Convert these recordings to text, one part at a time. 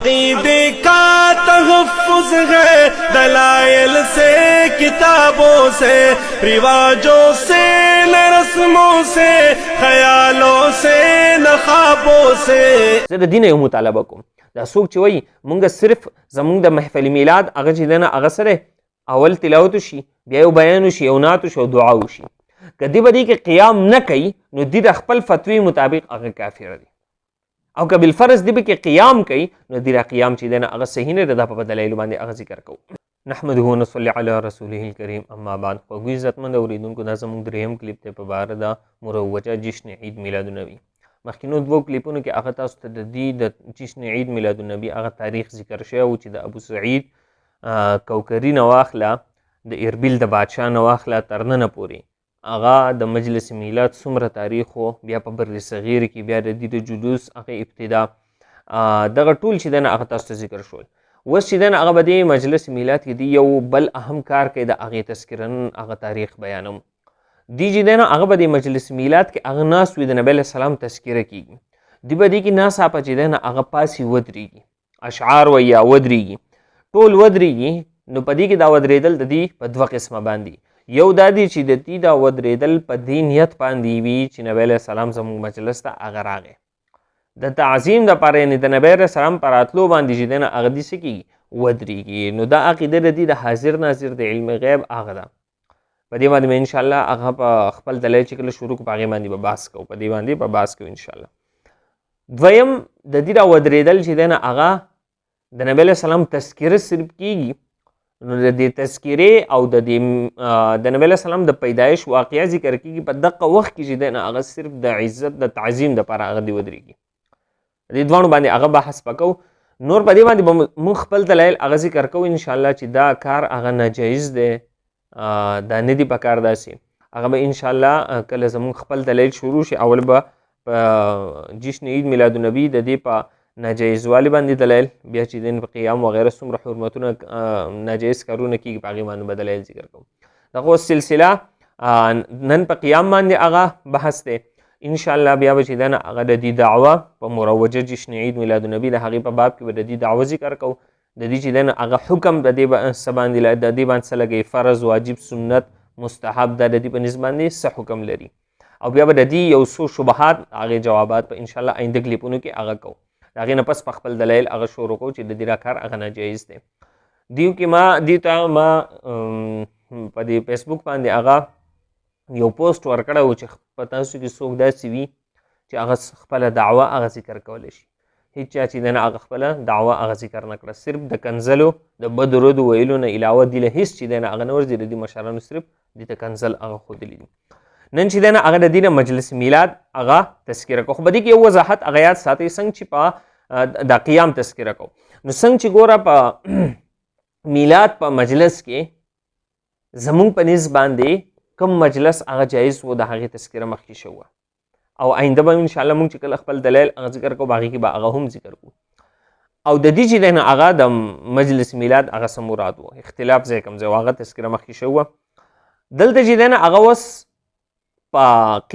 عقیدے کا تحفظ ہے دلائل سے کتابوں سے رواجوں سے نہ رسموں سے خیالوں سے نہ خوابوں سے. زه د دین یو مطالبه کوم. دا څوک چې وایي مونږ صرف زمونږ د محفل میلاد هغه چې دی نه هغه سره اول تلاوت وشي، بیا یو بیان وشي، یو نعت وشي او دعا وشي. که دې به دې کې قیام نه کوي نو دې د خپل فتوی مطابق هغه کافر دی. او که بالفرض دی به کې قیام کوي نو دی را قیام چې دی نه هغه صحیح نه دی، دا په دلایلو باندې هغه ذکر کوو. نحمده ونصلي علی رسوله الکریم. اما بعد، خوږو عزتمند اوریدونکو، دا زموږ دریم کلیپ دی په باره د مروجه جشن عید میلادالنبي. مخکینو دوو کلیپونو کې هغه تاسو ته د دې د جشن عید میلادالنبي هغه تاریخ ذکر شوی و چې د ابو سعید کوکري نه واخله د اربیل د بادشاه نه واخله تر ننه پورې هغه د مجلس میلاد څومره تاریخ و، بیا په بر صغیر کې بیا د دې د جلوس هغه ابتدا دغه ټول چې دی نه هغه تاسو ته ذکر شول. اوس چې دی نه هغه به د مجلس میلاد کې دی یو بل اهم کار کوي، د هغې تذکرن هغه تاریخ بیانوم. دی چې دی نه هغه به د مجلس میلاد کې هغه ناست وي، د نبی علیه السلام تذکره کېږي. دی به دې کې ناڅاپه چې دی نه هغه پاسې ودرېږي، اشعار وایي یا ودرېږي، ټول ودرېږي. نو په دې کې دا ودرېدل د دې په دوه قسمه باندې، یو دا دی چې د دې دا ودرېدل په دې نیت باندې وي چې نبی علیه السلام زموږ مجلس ته هغه راغی د تعظیم دپاره، یعنې د نبی علیه السلام په راتلو باندې چې دی نه هغه دې څه کېږي ودرېږي. نو دا عقیده د دې د حاضر ناظر د علم غیب هغه ده. په دې باندې به انشاءالله هغه په خپل دلیل چې کله شروع کړو په هغې باندې به بحث کوو، په دې باندې به بحث کوو انشاءالله. دویم د دې را ودرېدل چې دی نه هغه د نبی علیه السلام تذکره صرف کېږي. نو د دې تذکرې او د نبی علیه السلام د پیدایش واقعه ذکر کېږي په دغه وخت کې چې دی نه هغه صرف د عزت د تعظیم دپاره هغه دې ودرېږي. دې دواړو باندې هغه بحث به کوو. نور په دې باندې به موږ خپل دلایل هغه ذکر کوو انشاءالله چې دا کار هغه ناجایز دی، دا نه دي په کار داسې. هغه به انشاءالله کله زموږ خپل دلایل شروع شي اول به په جشن عید میلادالنبي د دې په ناجایز والی باندې دلایل، بیا چې دین په قیام وغیره څومره حرمتونه ناجایز کارونه کېږي په هغې باندې به دلایل ذکر کوو. دغه اوس سلسله نن په قیام باندې هغه بحث دی انشاءالله. بیا به چې دی نه هغه د دې دعوه په مروجه جشن عید میلادالنبي د هغې په باب کې به د دې دعوه ذکر کوو. د دې چې دی نه هغه حکم د دې څه باندې د دې باندې څه لګوي، فرض، واجب، سنت، مستحب، دا د دې په نسبت باندې څه حکم لري. او بیا به د دې یو څو شبهات هغې جوابات په انشاءالله آینده کلیپونو کې هغه کوو. د هغې نه پس په خپل دلایل هغه شروع کوو چې د دې دا کار هغه ناجایز دی. دیو کې دې ته ما په دې فیسبوک باندې هغه یو پوسټ ورکړی و چې په تاسو کې څوک داسې وي چې هغه خپله دعوه هغه ذکر کولی شي. هېڅ چا چې دی نه هغه خپله دعوه هغه ذکر نه کړه، صرف د کنځلو د بدو ردو ویلو نه علاوه دې له هېڅ چې دی نه هغه نه ورځي. د دې مشرانو صرف دې ته کنځل هغه ښودلي دي. نن چې دی نه هغه د دې نه مجلس میلاد هغه تذکره کوو. خو په دې کې یو وضاحت هغه یاد ساتئ، څنګه چې په د قیام تذکره کوو نو څنګه چې ګوره په میلاد په مجلس کې زمونږ په نسب باندې کوم مجلس هغه جایز و د هغې تذکره مخکې شوه، او آینده به انشاءالله مونږ چې کله خپل دلایل هغه ذکر کوو هغې کې به هغه هم ذکر کوو. او د دې چې دی نه هغه د مجلس میلاد هغه څه مراد و، اختلاف ځای کوم ځای و، هغه تذکره مخکې شوه. دلته چې دی نه هغه اوس په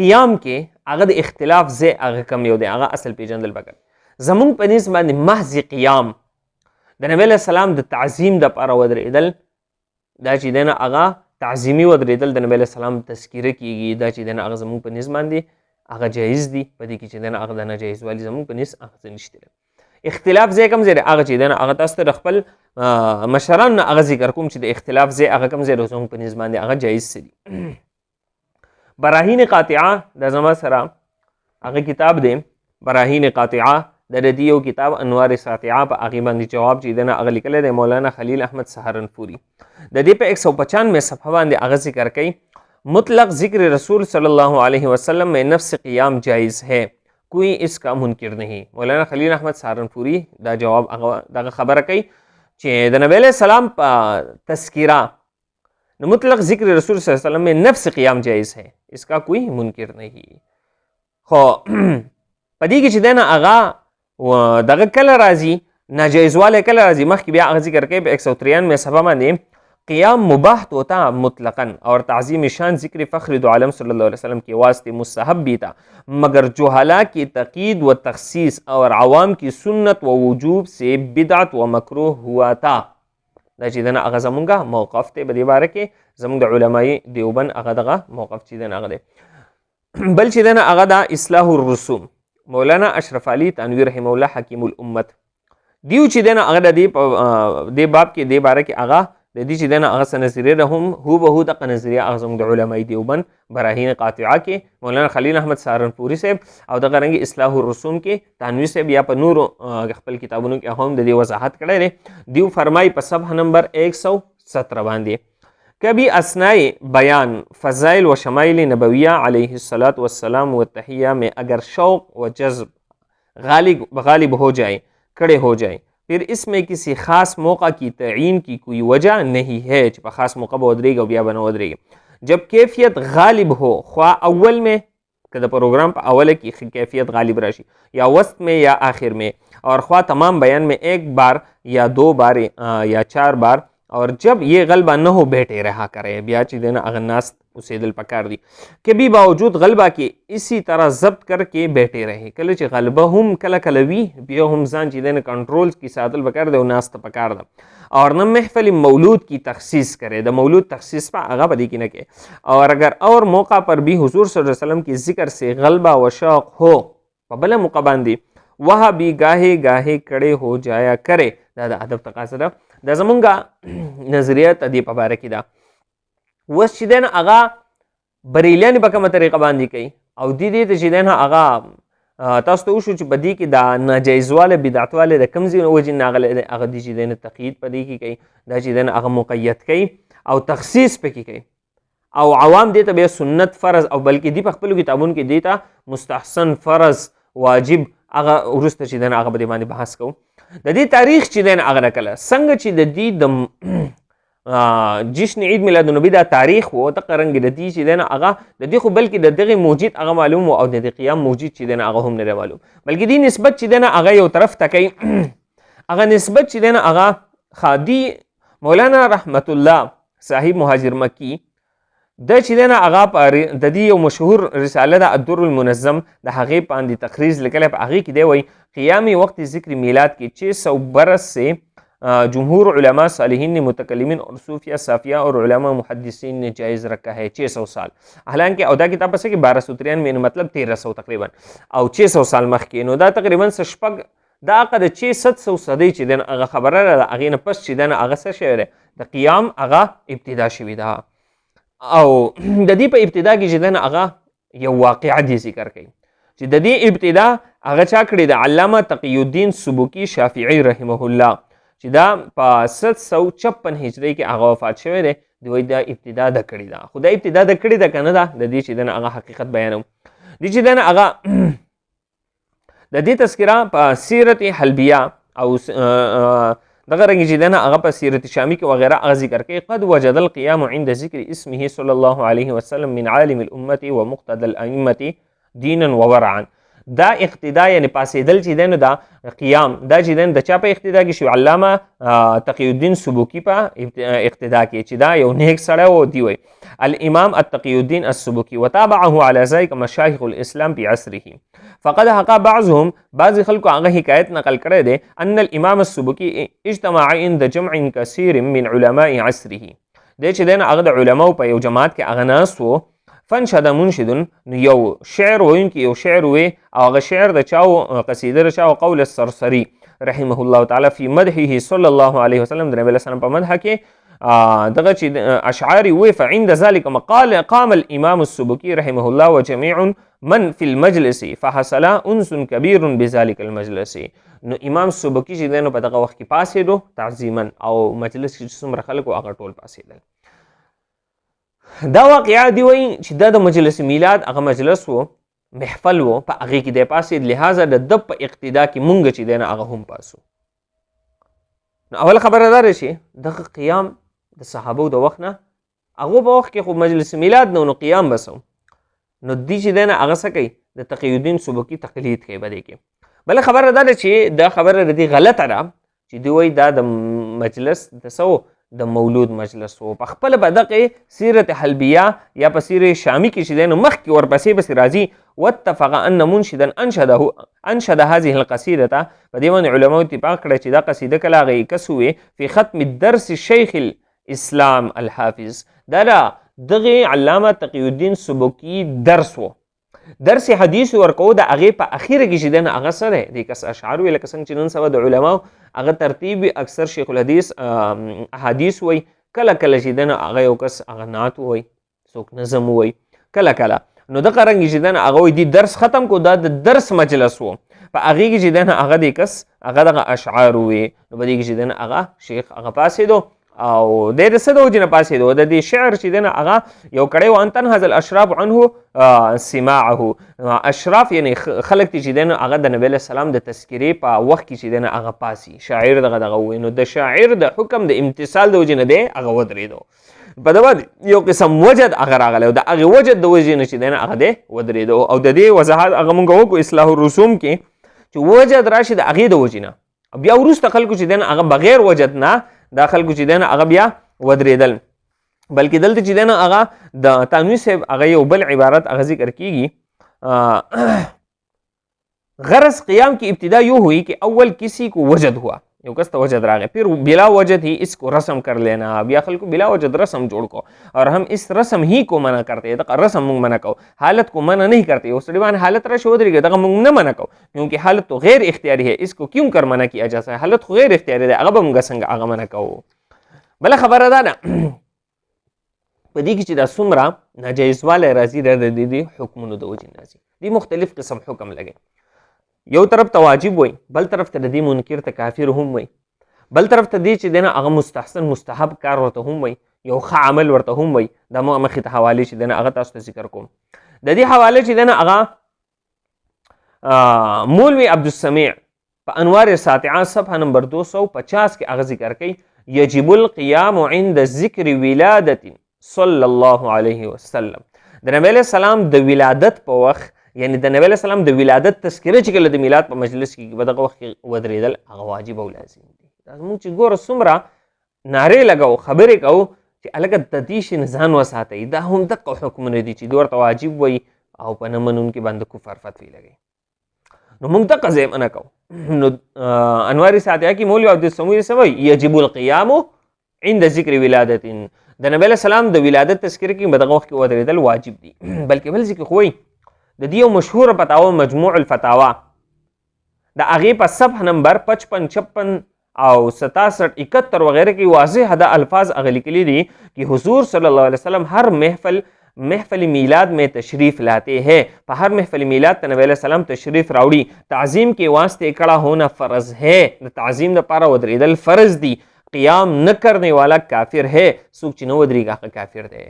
قیام کې هغه د اختلاف ځای هغه کم یو دی، هغه اصل پیژندل پکار. زمونږ په نسبت باندې محض قیام د نبی علیه السلام د تعظیم دپاره ودرېدل، دا چې دی نه هغه تعظیمي ودرېدل د نبی علیه السلام تذکیره کېږي، دا چې دی نه هغه زمونږ په نسبت باندې هغه جایز دي. په دې کې چې دی نه هغه د ناجایز والي زمونږ په نسبت هغه څه نشته. اختلاف ځای کوم ځای دی هغه چې دی نه هغه تاسو ته د خپل مشرانو نه هغه ذکر کوم چې د اختلاف ځای هغه کوم ځای دی زمونږ په نسبت باندې هغه جایز څه دي. براهین قاطعه د زما سره هغه کتاب دی، براهین قاطعه د دې یو کتاب انوار ساطعه په هغې باندې جواب چې دی نه هغه لیکلی دی مولانا خلیل احمد سهارنپوري. د دې په 195 صفحه باندې هغه ذکر کوي مطلق ذکر رسول صلی اللہ علیہ وسلم میں نفس قیام جائز ہے، کوئی اس کا منکر نہیں. مولانا خلیل احمد سهارنپوري دا جواب دغه خبره کوي چې د نبی علیه السلام په تذکیره نو مطلق ذکر رسول صلی اللہ علیہ وسلم میں نفس قیام جائز ہے، اس کا کوئی منکر نہیں. خو په دې کې چې دی نه هغه دغه کله راځي ناجایزوالی کله راځي، مخکې بیا هغه ذکر کوي په 193 صفحه باندې قیام مباح تو ہوتا مطلقاً اور تعظیم شان ذکر فخر دو عالم صلی اللہ علیہ وسلم کے واسطے مستحب بھی تھا، مگر جہلا کی تقید و تخصیص اور عوام کی سنت و وجوب سے بدعت و مکروه ہوا تھا. دا چې دنه هغه زمونږه موقف دی په دې باره کې زمونږ د علمای دیوبند هغه دغه موقف چې دنه هغه دی. بل چې دنه هغه دا اصلاح الرسوم، مولانا اشرف علي تنویر رحمه الله حکیم الامت دیو چې دنه هغه د دې باب کې دې باره کې هغه د دې چې دنه هغه نظریه ده هم هو به هو دغه نظریه هغه زموږ د علمای دیوبند براهین قاطعه کې مولانا خلیل احمد سهارنپوري صاحب او دغه رنګ اصلاح الرسوم کې تنویر صاحب یا په نورو خپل کتابونو کې هم د دې وضاحت کړی دی. دیو فرمای په صفحه نمبر 117 باندې کبھی اثناء بیان فضائل و شمائل نبویہ علیہ الصلاۃ والسلام و تحیہ میں اگر شوق و جذب غالب ہو جائے کڑے ہو جائے پھر اس میں کسی خاص موقع کی تعین کی کوئی وجہ نہیں ہے چې په خاص موقع به ودرېږي او بیا به نه ودرېږي. جب کیفیت غالب ہو خواہ اول میں کہ د پروگرام په اوله کې کیفیت غالب راشي یا وسط میں یا آخر میں اور خواہ تمام بیان میں ایک بار یا 2 بار یا 4 بار اور جب یہ غلبہ نہ ہو بیٹھے رہا کرے بیا چې دنه اغناست اوسېدل پکار دي کہ بھی باوجود غلبہ کې اسی طرح ضبط کر کے بیٹھے رہے. کله چې غلبه هم کله کله وي بیا هم ځان چې دنه کنټرول کی ساتل پکار دی او ناست پکار ده. اور نہ محفل مولود کی تخصیص کرے د مولود تخصیص پہ هغه بدی کی نه کې. اور اگر اور موقع پر بھی حضور صلی اللہ علیہ وسلم کی ذکر سے غلبہ و شوق ہو په بل موقع باندې وہاں بھی گاہے گاہے کڑے ہو جایا کرے. دا د ادب تقاضا ده. دا زمونږه نظریه ته دی په باره کې ده. اوس چې دنه هغه بریلیان په کومه طریقه باندې کوي او دې ته چې دنه هغه تاسو ته وشو چې په دې کې دا ناجایزواله بدعتواله د کوم ځای وجې نه هغه دې چې دنه تقیید په دې کې کوي دا چې دنه هغه مقید کوي او تخصیص پکې کوي او عوام دې ته بیا سنت فرض او بلکې دې په خپلو کتابونو کې دې ته مستحسن فرض واجب هغه وروسته چې دنه هغه به دې باندې بحث کوو. د دې تاریخ چې دنه هغه نکله څنګه چې د دې د جشن عید میلاد النبی دا تاریخ و دغه رنګ د دې چې دنه هغه د دې خو بلکې د دغه موجود هغه معلوم او د دې قیام موجود چې دنه هغه هم نه معلوم بلکې دې نسبت چې دنه هغه یو طرف ته کوي هغه نسبت چې دنه هغه خادی مولانا رحمت الله صاحب مهاجر مکی د چې دنه هغه د دې یو مشهور رساله ده الدر المنظم د هغې باندې تخریج لیکلی په هغې کې دی وایي قیام وقت ذکر میلاد کې 600 برس سے جمہور علماء صالحین نے متکلمین اور صوفیہ صافیہ اور علماء محدثین نے جائز رکھا ہے 600 سال. حالانکہ او دا کتاب پس کې 1293 مطلب 1300 تقریبا او 600 سال مخکې نو دا تقریبا شپږ دا هغه د 600 صدۍ چې دنه هغه خبره ده هغې نه پس چې دنه هغه څه شوی دی د قیام هغه ابتدا شوي ده او د دې په ابتدا کې چې دنه هغه یو واقعه دې ذکر کوي چې د دې ابتدا هغه چا کړې ده علامه تقی الدین سبکی شافعی رحمه الله چې دا په 756 هجری کې هغه وفات شوی دی. دوی دا ابتدا د کړې ده خو دا ابتدا د کړې ده که نه ده د دې چې دنه هغه حقیقت بیانوم. دې چې دنه هغه د دې تذکره په سیرت حلبیه او دغه رنګ چې دنه هغه په سیرت شامی کې وغیره هغه ذکر کوي قد وجد القیام عند ذکر اسمه صلی الله علیه وسلم من عالم الامة ومقتدى الائمة دینا وورعا. دا اقتدا یعنی پاسېدل چې دی نو دا قیام دا چې دی د چا په اقتدا کې شو علامه تقی الدین سبوکی په اقتدا کې چې دا یو نیک سړی و دی وی الامام التقی الدین السبوکی وتابعه على ذلك مشایخ الاسلام في عصره فقد حقا بعضهم بعض خلکو هغه حکایت نقل کړی دی ان الامام السبوکی اجتمع عند جمع كثير من علماء عصره دی چې دی نو هغه د علماو په یو جماعت کې هغه ناست و فنشد منشدن یو شعر وینکي یو شعر وی او هغه شعر د چاو قصیده د چاو قول السرسری رحمه الله تعالی فی مدحه صلی الله علیه وسلم د نبی علیه السلام په مدح کې دغه چې اشعار وی فعند ذلك مقال قام الامام السبکی رحمه الله وجميع من في المجلس فحصل انس كبير بذلك المجلس. نو امام سبکی چې دنه په دغه وخت کې پاسېدو تعظیما او مجلس کې څومره خلکو هغه ټول پاسېدل. دا واقعا دی وایي چې دا د مجلس میلاد هغه مجلس و محفل و په هغې کې دی پاسېد لهذا د ده په اقتدا کې مونږ چې دی نه هغه هم پاسو. نو اول خبره دا ده چې دغه قیام د صحابو د وخت نه هغو په وخت کې خو مجلس میلاد نه نو قیام بسو نو دی چې دی نه هغه څه کوي د تقی الدین سبکي تقلید کوي په دې کې. بله خبره دا ده چې دا خبره د دې غلطه ده چې دوی وایي دا د مجلس د څه د مولود مجلس و. په خپل بدقه سیرت حلبیه یا په سیرت شامی کې چې دنه مخ کې ورپسې بس راځي واتفق ان منشدا انشد هذه القصيده. په دې باندې علماء اتفاق کړی چې دا قصیده کله غي کسوي په ختم الدرس الشيخ الاسلام الحافظ. دا دغه علامه تقی الدین سبکی درس و، درس حدیث ورکو د هغه په اخیره کې چې دنه هغه سره د کس اشعار ویل کسنګ چې نن سبا د علماء هغه ترتیب اکثر شیخ الحدیث احادیث وای، کله کله چې دنه هغه یو کس هغه نعت وای، څوک نظم وای، کله کله نو د قرنګ چې دنه هغه د درس ختم کو دا د درس مجلس وو په هغه کې چې دنه هغه د کس هغه د اشعار وي. نو په دې کې چې دنه هغه شیخ هغه پاسې دو او د څه د وجنه پاسې دو د دې شعر چې دنه هغه یو کړي و انتن هذا الاشراف عنه سماعه. اشراف یعنی خلق چې دنه هغه د نبی له سلام د تذکری په وخت کې چې دنه هغه پاسي شاعر دغه وي. نو د شاعر د حکم د امتثال د وجنه دی هغه ودرېدو. په دا باندې یو قسم وجد هغه راغلی او د هغه وجد د وجې نه چې دی نه هغه دی ودرېدو. او د دې وضاحت هغه مونږ وکړو اصلاح الرسوم کې چې وجد راشي د هغې د وجې نه. بیا وروسته خلکو چې دی نه هغه بغیر وجد نه دا خلکو چې دی نه هغه بیا ودرېدل. بلکې دلته چې دی نه هغه د تانوي صاحب هغه یو بل عبارت هغه ذکر کیږي غرض قیام کی ابتدا یوں ہوئی کہ اول کسی کو وجد ہوا، یو کس ته وجد راغی، پھر بلا وجد ہی اس کو رسم کر لینا. بیا خلکو بلا وجد رسم جوڑ کو اور ہم اس رسم ہی کو منع کرتے ہیں. دغه رسم مونږ منع کو، حالت کو منع نہیں کرتے. اوس سړي باندې حالت راشي ودرېږي دغه مونږ نه منع کو کیونکہ حالت تو غیر اختیاری ہے، اس کو کیوں کر منع کیا جا سکتا ہے؟ حالت خو غیر اختیاری ده هغه به مونږ څنګه هغه منع کوو. بله خبره ده نه په دې کې چې دا څومره ناجایزوالی راځي د دې حکمونو د وجې راځي. دې مختلف قسم حکم لګي، یو طرف ته واجب وای، بل طرف ته د دې منکر ته کافر هم وای، بل طرف ته دې چې دنه هغه مستحسن مستحب کار ورته هم وای، یو ښه عمل ورته هم وای. دا مخې ته حوالې چې دنه هغه تاسو ته ذکر کوم. د دې حواله چې دنه هغه مولوی عبدالسمیع په انوار ساطعه صفحه نمبر 250 کې هغه ذکر کوي یجب القیام عند ذکر ولادت صلی الله علیه وسلم. د نبی علیه السلام د ولادت په وخت یعنی د نبی علیه السلام د ولادت تذکره چې کله د میلاد په مجلس کې په دغه وخت کې ودرېدل هغه واجب او لازم دي. دا موږ چې ګوره څومره نارې لګو خبرې کوو چې هلکه د دې شي نه ځان وساتئ. دا هم دغه حکمونه دي چې دوی ورته واجب وایي او په نه منونکي باندې کفر فتوی لګوي. نو موږ دغه ځای منع کوو. نو انوار ساطعه کې مولوي عبدالسمیع څه وایي یجب القیام عند ذکر ولادت. د نبی علیه السلام د ولادت تذکره کې په دغه وخت کې ودرېدل واجب دي. بلکې بل ځای کې خو وایي د دې یو مشهوره فتاوا مجموع الفتاوا د هغې په صفحه نمبر 55 56 او 67 71 وغیرہ کې واضح دا الفاظ هغه لیکلي دي کہ حضور صلی اللہ علیہ وسلم ہر محفل میلاد میں تشریف لاتے ہیں. په هر محفل میلاد ته نبی علیہ السلام تشریف راوړي. تعظیم کے واسطے کڑا ہونا فرض ہے. د تعظیم دپاره ودرېدل فرض دي. قیام نه کرنے والا کافر ہے. څوک چې نه ودرېږي هغه کافر دی.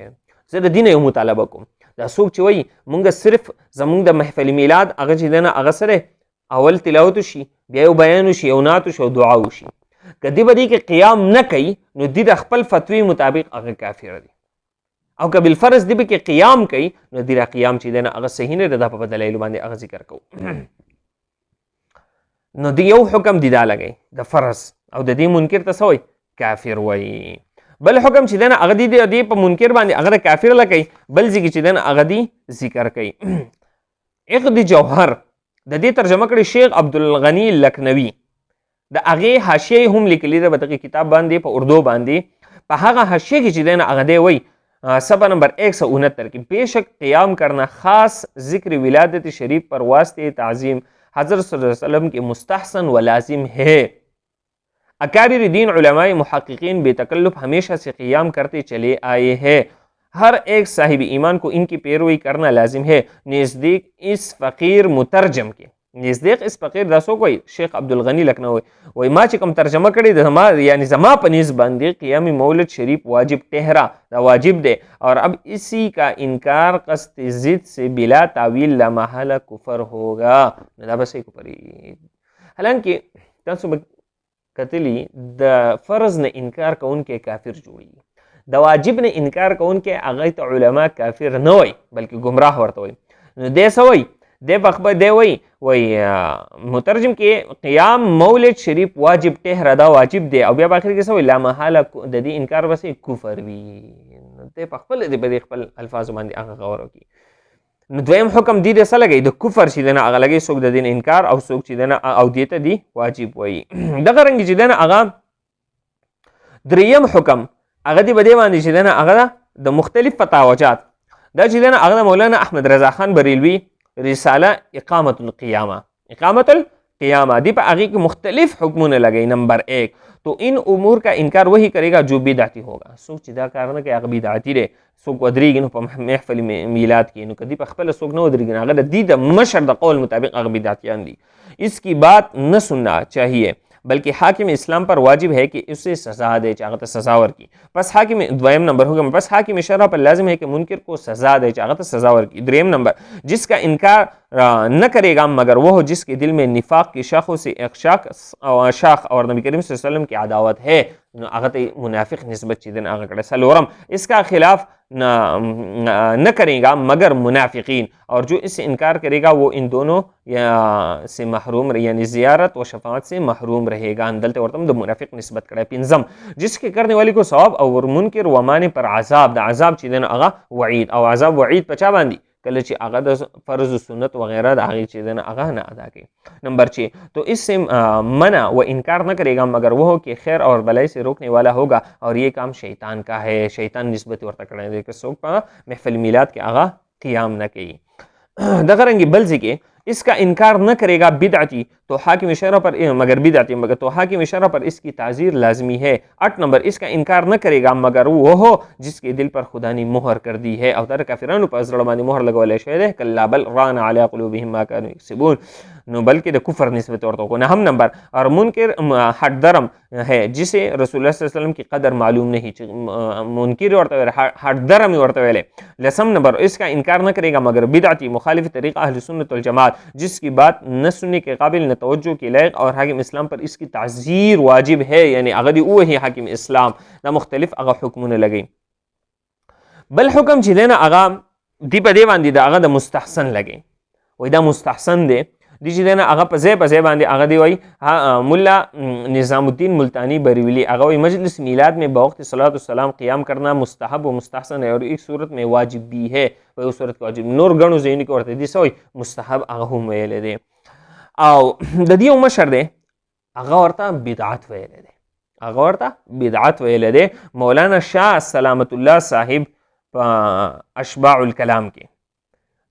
زه د دې نه یو مطالبه کوم، دا څوک چې وایي مونږ صرف زمونږ د محفل میلاد هغه چې دی نه هغه سره اول تلاوت وشي، بیا یو بیان وشي، یو نعت وشي او دعا وشي، که دې به دې کې قیام نه کوي نو دې د خپل فتوی مطابق هغه کافر دی. او که بالفرض دې به کې قیام کوي نو دې را قیام چې دی نه هغه صحیح نه دی. دا په دلایلو باندې هغه ذکر کوو. نو د یو حکم دی دا لګئ د فرض او د دې منکر ته څه وایي کافر وایي. بل حکم چې دی نه هغه دې په منکر باندې هغه د کافر لګئ. بل ځای کې چې دی نه هغه دې ذکر کوي. عقد جوهر د دې ترجمه کړی شیخ عبدالغنی لکنوی. د هغې حاشیه هم لیکلي ده په دغه کتاب باندې په اردو باندې. په هغه حاشیه کې چې دی نه هغه دی وایي صفحہ نمبر 169 کی بیشک قیام کرنا خاص ذکر ولادت شریف پر واسطے تعظیم حضرت صلی اللہ علیہ وسلم کے مستحسن و لازم ہے. اکابر دین علماء محققین بے تکلف ہمیشہ سے قیام کرتے چلے آئے ہیں. ہر ایک صاحب ایمان کو ان کی پیروی کرنا لازم ہے. نزدیک اس فقیر مترجم کے نزدیک اس فقیر دا څوک وایي شیخ عبدالغنی لکنوی وایي ما چې کوم ترجمه کړې د زما یعنی زما په نیز باندې قیام مولد شریف واجب ٹھہرا. دا واجب دے اور اب اسی کا انکار قصد ضد سے بلا تعویل لا محالہ کفر ہوگا. دا بس کفر. حالانکہ تاسو به کتلی د فرض نه انکار کوونکی کافر جوړي، د واجب نه انکار کوونکی هغه ته علما کافر نه وایي بلکې ګمراه ورته وایي. نو دی څه وایي دی بخبه دی وای مترجم کې قیام مولد شریف واجب ته ردا واجب دی او بیا په اخر کې څه لا محاله د دې انکار وسه کفر وی ته په خپل دی په خپل الفاظ باندې هغه غور وکي. نو دویم حکم دی د څه لګي د کفر چې دنه هغه لګي څوک د دین انکار او څوک چې دنه او دیته دی واجب وای. دغه رنګ چې دنه هغه دریم حکم هغه دی بده باندې چې دنه هغه د مختلف فتاوجات دا چې دنه هغه مولانا احمد رضا خان بریلوی رساله اقامت القیامه دی په هغه کې مختلف حکمونه لګي. نمبر 1 تو ان امور کا انکار وہی کرے گا جو بدعتی ہوگا. سوک چې دا کار نه کوي هغه بدعتي دی. سوک ودرېږي نو په محفل میلاد کې نو کدی په خپل سوک نه ودرېږي هغه د دې د مشر د قول مطابق هغه بدعتیان دي. اس کی بات نہ سننا چاہیے بلکہ حاکم اسلام پر واجب ہے کہ اسے سزا دے چاہتا سزا ور کی. پس حاکم دویم نمبر ہوگا پس حاکم شرع پر لازم ہے کہ منکر کو سزا دے چاہتا سزا ور کی. دریم نمبر جس کا انکار نہ کرے گا مگر وہ جس کے دل میں نفاق کی شاخوں سے ایک شاخ اور نبی کریم صلی اللہ علیہ وسلم کی عداوت ہے اغت منافق نسبت چیدن آغا کرے. سلورم اس کا خلاف نہ کرے گا مگر منافقین اور جو اس سے انکار کرے گا وہ ان دونوں سے محروم یعنی زیارت و شفاعت سے محروم رہے گا. اندلتے ورتم دو منافق نسبت کرے. پنزم جس کے کرنے والی کو ثواب اور منکر و مانے پر عذاب دا عذاب چیدن آغا وعید او عذاب وعید پچا باندی کله چې هغه د فرض و سنت وغیرہ د هغې چې دی هغه نه ادا کوي. نمبر 6 تو اس سے منع و انکار نہ کرے گا مگر وہ کہ خیر اور بلائی سے روکنے والا ہوگا اور یہ کام شیطان کا ہے. شیطان نسبت ورته کړی دی که څوک په محفل میلاد کې هغه قیام نه کوي. دغه رنګې بل ځای کې اس کا انکار نہ کرے گا بدعتی تو حاکم شرع پر مگر بدعتی مگر تو حاکم شرع پر اس کی تعزیر لازمی ہے. 8 نمبر اس کا انکار نہ کرے گا مگر وہ ہو جس کے دل پر خدا نے مہر کر دی ہے او در کافرانو په زړه باندې مهر لګولې شوی دی کلا بل ران علی قلوبهم ما كانوا یکسبون نو بلکې د کفر نسبت ورته کو. 9 نمبر اور منکر حد درم ہے جسے رسول الله صلی الله علیه وسلم کی قدر معلوم نہیں منکر ورته حد درم ورته ویلې. 10 نمبر اس کا انکار نہ کرے گا مگر بدعتی مخالف طریقہ اہل سنت والجماعت جس کی بات نہ سننے کے قابل نہ توجہ کے لائق اور حاکم اسلام پر اس کی تعزیر واجب ہے یعنی اغدی وہی حاکم اسلام دا مختلف اغا حکمونه لگئی. بل حکم چې دینا اغا دی په دی باندې دا اغا د مستحسن لگئی وای دا مستحسن دی دی چې دینا اغا په ځای باندې اغا دی وای مولا نظام الدین ملتانی بریولی اغا وای مجلس میلاد میں بوقت صلاۃ والسلام قیام کرنا مستحب و مستحسن ہے اور ایک صورت میں واجب بھی ہے وای اس صورت واجب نور غنو زین کې ورته دي سوی مستحب اغا هم ویل دی او د دې مشر دی هغه ورته بدعت ویل دی مولانا شاه سلامت الله صاحب اشباع الکلام کې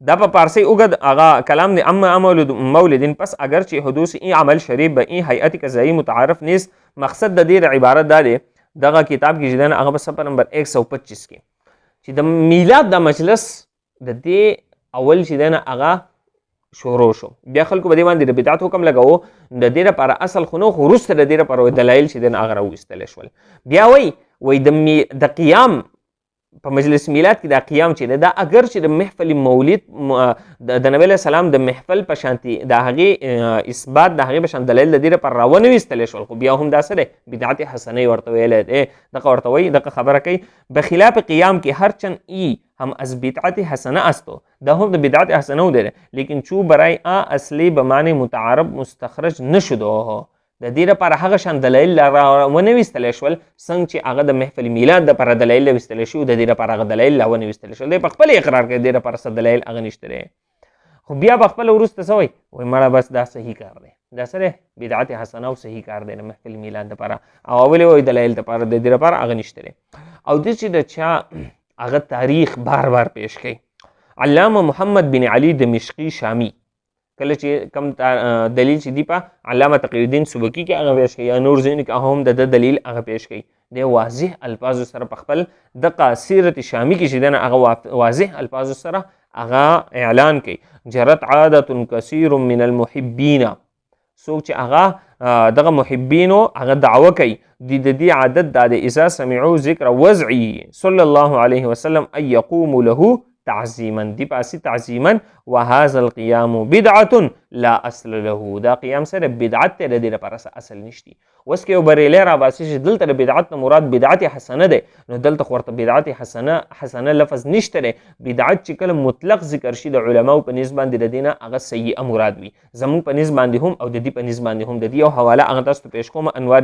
دا په پارسی اوږد هغه کلام دی اما مولدین پس اگرچه حدوث این عمل شریف به این هیئت قضایی متعارف نیست مقصد د دې عبارت دا دی دغه کتاب کې چې هغه په صفحه نمبر 125 کې چې د میلاد د مجلس د دې اول چې دی هغه شروع شو بیا خلکو په دې باندې د بدعت حکم لګاو د دې لپاره اصل خو نو خو وروسته د دې لپاره دلایل چې دی هغه راویستلی شول. بیا وایي د قیام په مجلس میلاد کې دا قیام چې دا اگر چې د محفل مولد د نبی علیه السلام د محفل په شانتي د هغې اثبات د هغې په شان دلایل د دې لپاره راونه ویستلی شول خو بیا هم دا څه دی بدعت حسنه ورته ویلی دی دغه ورته وایي دغه خبره کوي بخلاف قیام که هرچند ای هم از بدعت حسنه است دا هم د بدعت حسنه دی لیکن چو برای اصلی به معنی متعارف مستخرج نشده د دې لپاره هغه شان دلایل راونه ویستلی شول څنګه چې هغه د محفل میلاد دپاره دلایل ویستلی شي د دې لپاره هغه دلایل راونه ویستلی شول دی په خپل اقرار کوي د دې لپاره څه دلایل هغه نشته دی خو بیا په خپل وروسته څه وایي مړه بس دا صحیح کار دی دا څه دی بدعت حسنه او صحیح کار دی د محفل میلاد دپاره او اولې وایي دلایل دپاره د دې لپاره هغه نشته دی. او د چې د چا هغه تاریخ بار پیش کوي علامه محمد بن علی دمشقی شامی کله چې کم دلیل چې دی په علامه تقی الدین سبکی کې هغه پیش کوي یا نور ځینې کې هم د دلیل هغه پیش کوي د واضح الفاظو سره په خپل دغه سیرت شامی کې چې دی هغه واضح الفاظو سره هغه اعلان کوي جرت عادت کثیر من المحبین څوک چې هغه دغه محبینو هغه دعوه کوي د دې عادت دا د اذا سمعوا ذکر وضعی صلی الله علیه وسلم ان یقوموا له تعظیما دی پاسی تعظیما وهذا القيام بدعه لا اصل له دا قیام سره بدعت ته د لپاره اصل نشتی. وس کې بریلی را باسي چې دلته بدعت نه مراد بدعت حسنه ده نو دلته ورته بدعت حسنه لفظ نشته ده. بدعت چې کله مطلق ذکر شي د علماو په نسبت باندې د دینه هغه سیئه مراد وي. زمون په نسبت باندې هم او د دې په نسبت باندې هم د دې یو حواله هغه تاسو پیش کوم انوار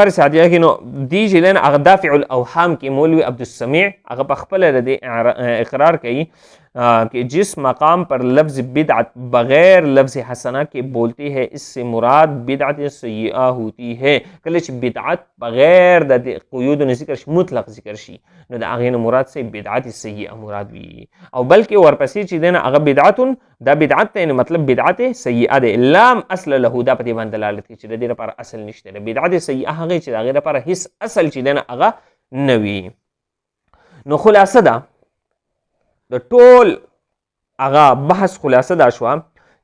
ساتیه کې نو دی چې دین هغه دافع الاوهام کې مولوی عبدالسمیع هغه په خپل د اقرار کوي کہ جس مقام پر لفظ بدعت بغیر لفظ حسنہ کے بولتی ہے اس سے مراد بدعت سیئہ ہوتی ہے. کله چې بدعت بغیر د قیود نه ذکر شي مطلق ذکر شي نو د هغې نه مراد سه بدعت سیئه مراد وي او بلکې ورپسې چې دی نه هغه بدعت دا بدعت ته مطلب بدعت سیئه دی لام اصل له دا په دې باندې دلالت کوي چې د دې لپاره اصل نشته. بدعت سیئه هغه چې د هغې لپاره هیڅ اصل چې دی نه هغه نه وي. نو خلاصه ده د ټول هغه بحث خلاصه دا شوه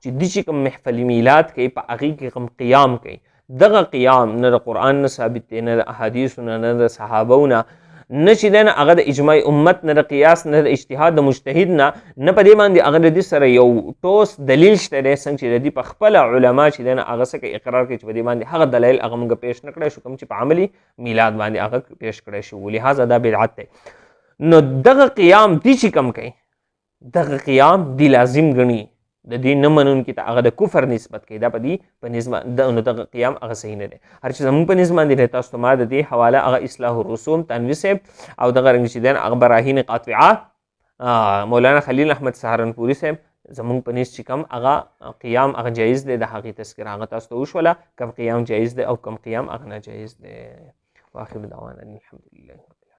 چې دی چې کوم محفل میلاد کوي په هغې کې کوم قیام کوي دغه قیام نه د قرآن نه ثابت دی نه د احادیثو نه د صحابو نه نه چې دی نه هغه د اجماع امت نه د قیاس نه د اجتهاد د مجتهد نه په دې باندې هغه د دې سره یو ټوس دلیل شته دی څنګه چې د دې په خپله علما چې دی نه هغه څه کوي اقرار کوي چې په دې باندې هغه دلایل هغه موږ پیش نه کړی شو کوم چې په عملي میلاد باندې هغه پیش کړی شو لهذا دا بدعت دی. نو دغه قیام دی چې کم کوي دغه قیام دی لازم ګڼي د دې نه منونکي ته هغه د کفر نسبت کوي دا په دې په نسبت نو دغه قیام هغه صحیح نه دی. هر چې زموږ په نسبت باندې تاسو ته ما د دې حواله هغه اصلاح الرسوم تنویر صاحب او دغه رنګ چې دی هغه براهین قاطعه مولانا خلیل احمد سهارنپوري صاحب زموږ په نسبت چې کم هغه قیام هغه جایز دی د هغې تذکره هغه تاسو ته وشوله کم قیام جایز دی او کم قیام هغه ناجایز دی. واخر دعوانا الحمد لله.